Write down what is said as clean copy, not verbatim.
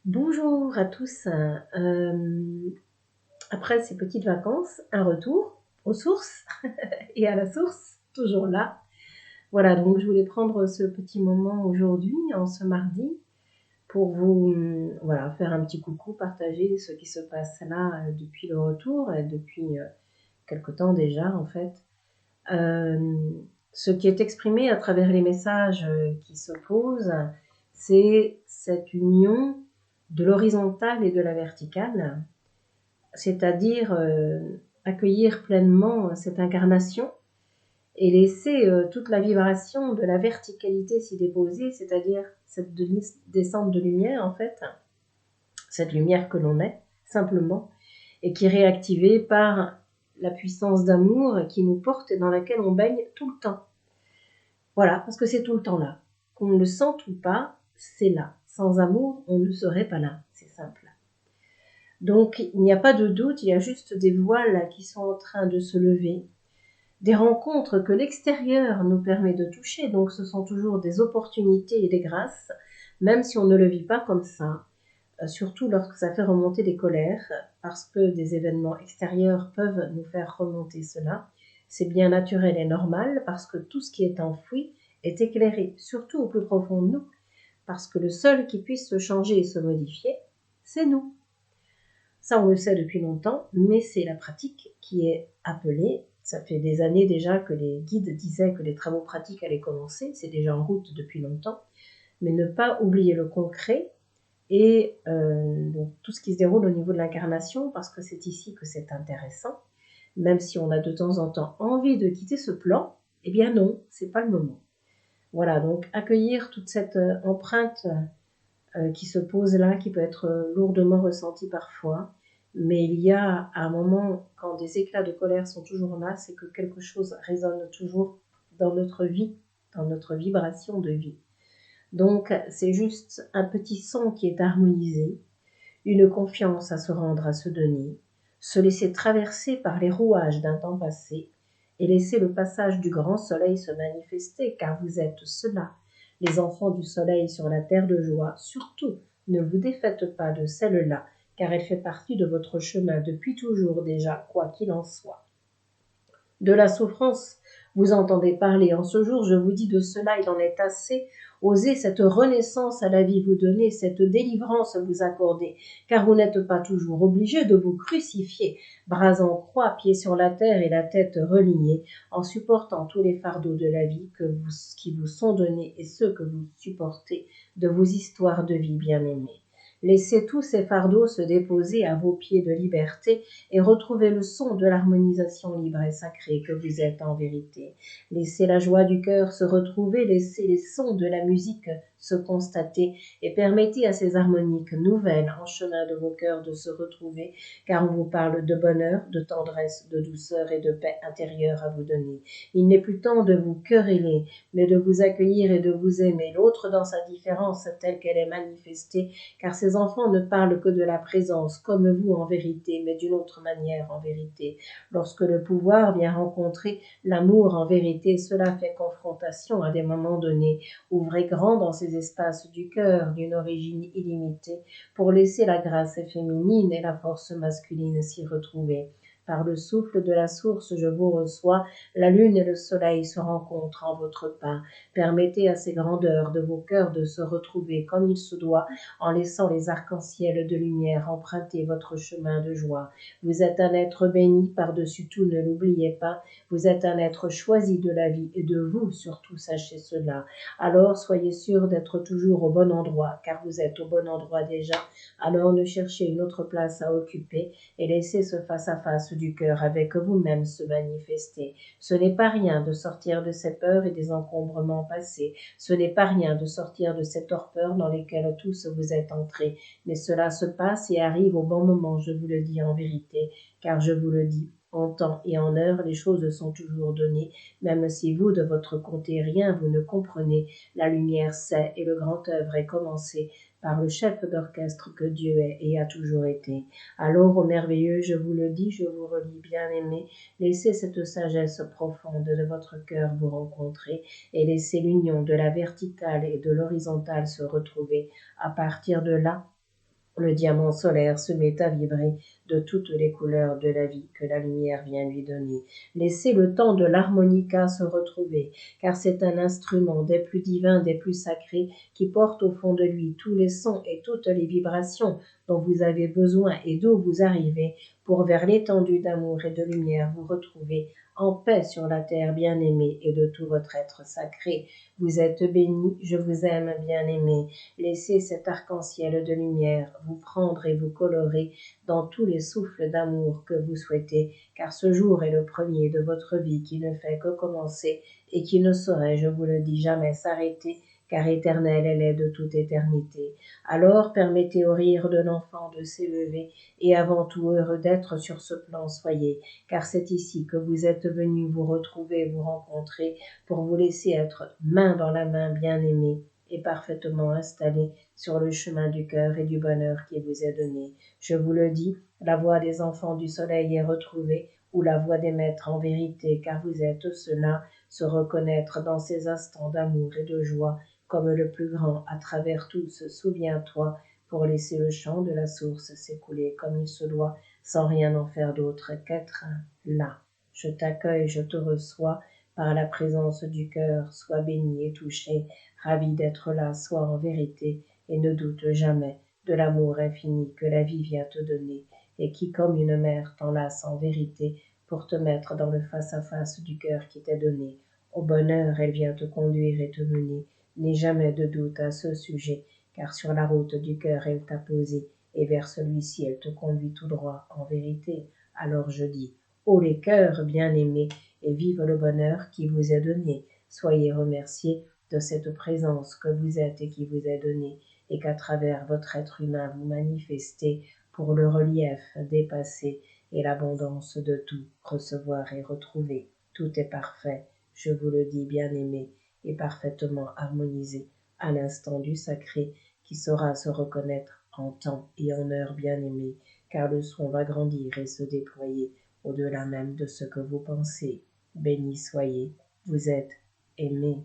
Bonjour à tous. Après ces petites vacances, un retour aux sources et à la source, toujours là. Voilà, donc je voulais prendre ce petit moment aujourd'hui, en ce mardi, pour vous voilà, faire un petit coucou, partager ce qui se passe là depuis le retour et depuis quelque temps déjà en fait. Euh, Ce qui est exprimé à travers les messages qui se posent, c'est cette union de l'horizontale et de la verticale, c'est-à-dire accueillir pleinement cette incarnation et laisser toute la vibration de la verticalité s'y déposer, c'est-à-dire cette descente de lumière en fait, cette lumière que l'on est simplement, et qui est réactivée par la puissance d'amour qui nous porte et dans laquelle on baigne tout le temps. Voilà, parce que c'est tout le temps là. Qu'on le sente ou pas, c'est là. Sans amour, on ne serait pas là. C'est simple. Donc, il n'y a pas de doute, il y a juste des voiles qui sont en train de se lever, des rencontres que l'extérieur nous permet de toucher. Donc, ce sont toujours des opportunités et des grâces, même si on ne le vit pas comme ça. Surtout lorsque ça fait remonter des colères, parce que des événements extérieurs peuvent nous faire remonter cela. C'est bien naturel et normal, parce que tout ce qui est enfoui est éclairé, surtout au plus profond de nous, parce que le seul qui puisse se changer et se modifier, c'est nous. Ça, on le sait depuis longtemps, mais c'est la pratique qui est appelée. Ça fait des années déjà que les guides disaient que les travaux pratiques allaient commencer, c'est déjà en route depuis longtemps, mais ne pas oublier le concret et donc tout ce qui se déroule au niveau de l'incarnation, parce que c'est ici que c'est intéressant, même si on a de temps en temps envie de quitter ce plan, eh bien non, c'est pas le moment. Voilà, donc accueillir toute cette empreinte qui se pose là, qui peut être lourdement ressentie parfois, mais il y a un moment, quand des éclats de colère sont toujours là, c'est que quelque chose résonne toujours dans notre vie, dans notre vibration de vie. Donc c'est juste un petit son qui est harmonisé, une confiance à se rendre, à se donner, se laisser traverser par les rouages d'un temps passé et laisser le passage du grand soleil se manifester, car vous êtes cela, les enfants du soleil sur la terre de joie. Surtout, ne vous défaites pas de celle-là, car elle fait partie de votre chemin depuis toujours déjà, quoi qu'il en soit. De la souffrance, vous entendez parler en ce jour, je vous dis de cela, il en est assez. Osez cette renaissance à la vie vous donner, cette délivrance vous accorder, car vous n'êtes pas toujours obligé de vous crucifier, bras en croix, pieds sur la terre et la tête relignée, en supportant tous les fardeaux de la vie qui vous sont donnés et ceux que vous supportez de vos histoires de vie bien-aimées. Laissez tous ces fardeaux se déposer à vos pieds de liberté et retrouvez le son de l'harmonisation libre et sacrée que vous êtes en vérité. Laissez la joie du cœur se retrouver, laissez les sons de la musique se constater et permettez à ces harmoniques nouvelles en chemin de vos cœurs de se retrouver, car on vous parle de bonheur, de tendresse, de douceur et de paix intérieure à vous donner. Il n'est plus temps de vous quereller, mais de vous accueillir et de vous aimer, l'autre dans sa différence telle qu'elle est manifestée, car ces enfants ne parlent que de la présence, comme vous en vérité, mais d'une autre manière en vérité. Lorsque le pouvoir vient rencontrer l'amour en vérité, cela fait confrontation à des moments donnés. Ouvrez grand dans ces espaces du cœur d'une origine illimitée pour laisser la grâce féminine et la force masculine s'y retrouver. Par le souffle de la source, je vous reçois, la lune et le soleil se rencontrent en votre pas. Permettez à ces grandeurs de vos cœurs de se retrouver comme il se doit, en laissant les arcs-en-ciel de lumière emprunter votre chemin de joie. Vous êtes un être béni par-dessus tout, ne l'oubliez pas. Vous êtes un être choisi de la vie et de vous, surtout sachez cela. Alors soyez sûr d'être toujours au bon endroit, car vous êtes au bon endroit déjà. Alors ne cherchez une autre place à occuper et laissez ce face-à-face du cœur avec vous-même se manifester. Ce n'est pas rien de sortir de ces peurs et des encombrements passés. Ce n'est pas rien de sortir de ces torpeurs dans lesquelles tous vous êtes entrés. Mais cela se passe et arrive au bon moment, je vous le dis en vérité, car je vous le dis, en temps et en heure, les choses sont toujours données, même si vous, de votre côté, rien vous ne comprenez. La lumière sait et le grand œuvre est commencé par le chef d'orchestre que Dieu est et a toujours été. Alors, ô merveilleux, je vous le dis, je vous relis, bien-aimés, laissez cette sagesse profonde de votre cœur vous rencontrer et laissez l'union de la verticale et de l'horizontale se retrouver. À partir de là, Le diamant solaire se met à vibrer de toutes les couleurs de la vie que la lumière vient lui donner. Laissez le temps de l'harmonica se retrouver, car c'est un instrument des plus divins, des plus sacrés, qui porte au fond de lui tous les sons et toutes les vibrations dont vous avez besoin et d'où vous arrivez, pour vers l'étendue d'amour et de lumière vous retrouver en paix sur la terre bien-aimée et de tout votre être sacré. Vous êtes bénis, je vous aime bien-aimé. Laissez cet arc-en-ciel de lumière vous prendre et vous colorer dans tous les souffles d'amour que vous souhaitez, car ce jour est le premier de votre vie qui ne fait que commencer et qui ne saurait, je vous le dis, jamais s'arrêter, car éternelle elle est de toute éternité. Alors permettez au rire de l'enfant de s'élever, et avant tout heureux d'être sur ce plan soyez, car c'est ici que vous êtes venus vous retrouver, vous rencontrer, pour vous laisser être main dans la main bien-aimée et parfaitement installé sur le chemin du cœur et du bonheur qui vous est donné. Je vous le dis, la voix des enfants du soleil est retrouvée, ou la voix des maîtres en vérité, car vous êtes cela, se reconnaître dans ces instants d'amour et de joie, comme le plus grand à travers tous, souviens-toi, pour laisser le chant de la source s'écouler comme il se doit, sans rien en faire d'autre qu'être là. Je t'accueille, je te reçois, par la présence du cœur, sois béni et touché, ravi d'être là, sois en vérité, et ne doute jamais de l'amour infini que la vie vient te donner, et qui comme une mère t'enlace en vérité pour te mettre dans le face-à-face du cœur qui t'est donné. Au bonheur elle vient te conduire et te mener, n'aie jamais de doute à ce sujet, car sur la route du cœur elle t'a posé, et vers celui-ci elle te conduit tout droit en vérité. Alors je dis, ô les cœurs bien-aimés, et vive le bonheur qui vous est donné. Soyez remerciés de cette présence que vous êtes et qui vous est donnée, et qu'à travers votre être humain vous manifestez pour le relief dépassé et l'abondance de tout recevoir et retrouver. Tout est parfait, je vous le dis bien-aimé, et parfaitement harmonisé à l'instant du sacré qui saura se reconnaître en temps et en heure bien-aimé, car le son va grandir et se déployer au-delà même de ce que vous pensez. Bénis soyez, vous êtes aimés.